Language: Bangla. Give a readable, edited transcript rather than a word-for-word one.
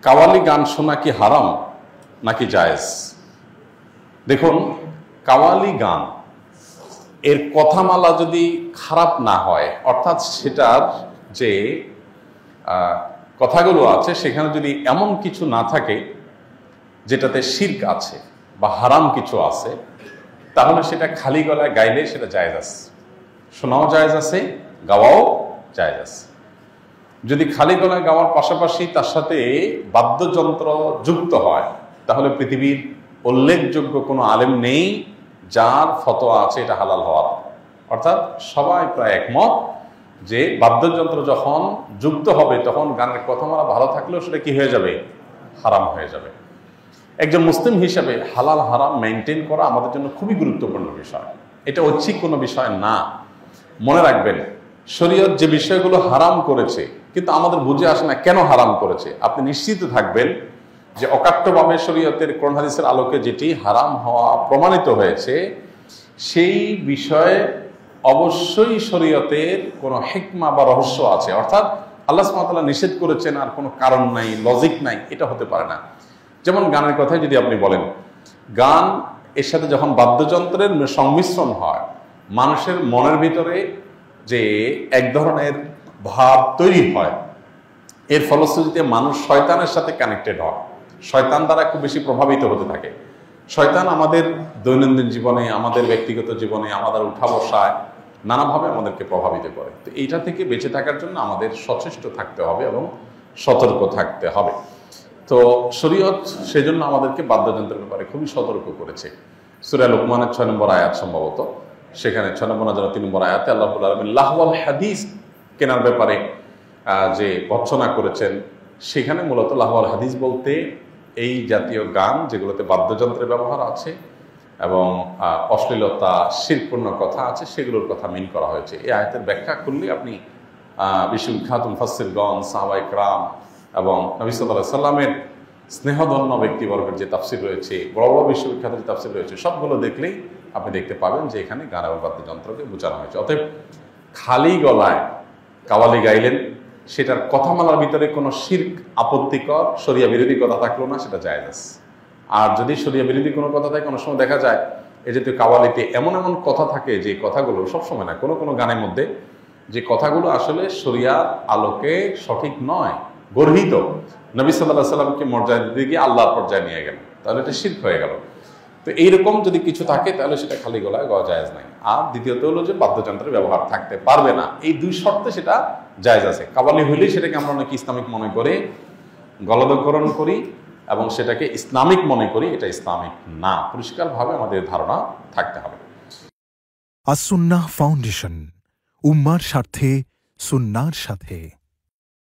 কাওয়ালি গান শোনা কি হারাম নাকি জায়েজ? দেখুন, কাওয়ালি গান এর কথামালা যদি খারাপ না হয়, অর্থাৎ সেটার যে কথাগুলো আছে সেখানে যদি এমন কিছু না থাকে যেটাতে শিরক আছে বা হারাম কিছু আছে, তাহলে সেটা খালি গলায় গাইলে সেটা জায়েজ আছে, শোনাও জায়েজ আছে, গাওয়াও জায়েজ আছে। যদি খালি গলায় গাওয়ার পাশাপাশি তার সাথে বাদ্যযন্ত্র যুক্ত হয়, তাহলে পৃথিবীর উল্লেখযোগ্য কোনো আলেম নেই যার ফতোয়া আছে এটা হালাল হওয়ার। অর্থাৎ সবাই প্রায় একমত যে বাদ্যযন্ত্র যখন যুক্ত হবে তখন গানের কথামালা ভালো থাকলেও সেটা কি হয়ে যাবে? হারাম হয়ে যাবে। একজন মুসলিম হিসাবে হালাল হারাম মেনটেন করা আমাদের জন্য খুবই গুরুত্বপূর্ণ বিষয়। এটা ঐচ্ছিক কোনো বিষয় না। মনে রাখবেন, শরীয়ত যে বিষয়গুলো হারাম করেছে কিন্তু আমাদের বুঝে আসে না কেন হারাম করেছে, আপনি নিশ্চিত থাকবেন যে অকাট্যভাবে শরীয়তের কোরআন হাদিসের আলোকে যেটি হারাম হওয়া প্রমাণিত হয়েছে সেই বিষয়ে অবশ্যই শরীয়তের কোনো হিকমা বা রহস্য আছে। অর্থাৎ আল্লাহ সুবহানাহু ওয়া তাআলা নিষেধ করেছেন আর কোনো কারণ নাই, লজিক নাই, এটা হতে পারে না। যেমন গানের কথাই যদি আপনি বলেন, গান এর সাথে যখন বাদ্যযন্ত্রের সংমিশ্রণ হয়, মানুষের মনের ভিতরে যে এক ধরনের ভাব তৈরি হয়, এর ফলশ্রুতিতে মানুষ শয়তানের সাথে কানেক্টেড হয়, শয়তান দ্বারা খুব বেশি প্রভাবিত হতে থাকে। শয়তান আমাদের দৈনন্দিন জীবনে, আমাদের ব্যক্তিগত জীবনে, আমাদের উঠা বসায় নানাভাবে আমাদেরকে প্রভাবিত করে। তো এইটা থেকে বেঁচে থাকার জন্য আমাদের সচেষ্ট থাকতে হবে এবং সতর্ক থাকতে হবে। তো শরীয়ত সেজন্য আমাদেরকে বাদ্যযন্ত্রের ব্যাপারে খুবই সতর্ক করেছে। সূরা লোকমানের 6 নম্বর আয়াত সম্ভবত, সেখানে 6 নম্বর 3 নম্বর আয়াতে আল্লাহ রাব্বুল আলামিন লাহওয়াল হাদিস কেনার ব্যাপারে যে ভর্ৎসনা করেছেন, সেখানে মূলত লাহওয়াল হাদিস বলতে এই জাতীয় গান যেগুলোতে বাদ্যযন্ত্রের ব্যবহার আছে এবং অশ্লীলতা, শিরকপূর্ণ কথা আছে, সেগুলোর কথা মিন করা হয়েছে। এই আয়াতের ব্যাখ্যা করলে আপনি বিশ্ববিখ্যাত মুফাসসিরগণ, সাহাবায়ে কেরাম এবং নবী সাল্লাল্লাহু আলাইহি সাল্লামের স্নেহধন্য ব্যক্তিবর্গের যে তাফসির রয়েছে, বড় বড় বিশ্ববিখ্যাত যে তাফসির রয়েছে, সবগুলো দেখলেই আপনি দেখতে পাবেন যে এখানে গান এবং বাদ্যযন্ত্রকে বোঝানো হয়েছে। অতএব খালি গলায় কাওয়ালি গাইলেন, সেটার কথামালার ভিতরে কোনো শিরক, আপত্তিকর, শরিয়া বিরোধী কথা থাকলো না, সেটা জায়েজ আছে। আর যদি শরিয়া বিরোধী কোনো কথা থাকে, অনেক সময় দেখা যায় এই জাতীয় কাওয়ালিতে এমন এমন কথা থাকে যে কথাগুলো সবসময় না, কোনো কোনো গানের মধ্যে যে কথাগুলো আসলে শরিয়ার আলোকে সঠিক নয়, গর্হিত, নবী সাল্লাল্লাহু আলাইহি সাল্লামকে মর্যাদা দিতে গিয়ে আল্লাহর পর্যায়ে নিয়ে গেল, তাহলে এটা শিরক হয়ে গেল। তো এইরকম যদি কিছু থাকে তাহলে সেটা খালি গলায় গাওয়া জায়েজ নাই। আর দ্বিতীয়ত হলো যে বাদ্যযন্ত্রের ব্যবহার থাকতে পারবে না, এই দুই শর্তে সেটা জায়েজ আছে। কাওয়ালি হইলেই সেটাকে আমরা অনেকে ইসলামিক মনে করে গলদকরণ করি এবং সেটাকে ইসলামিক মনে করি, এটা ইসলামিক না। পরিষ্কারভাবে আমাদের ধারণা থাকতে হবে। আস সুন্নাহ ফাউন্ডেশন, উম্মার স্বার্থে সুন্নাহর সাথে।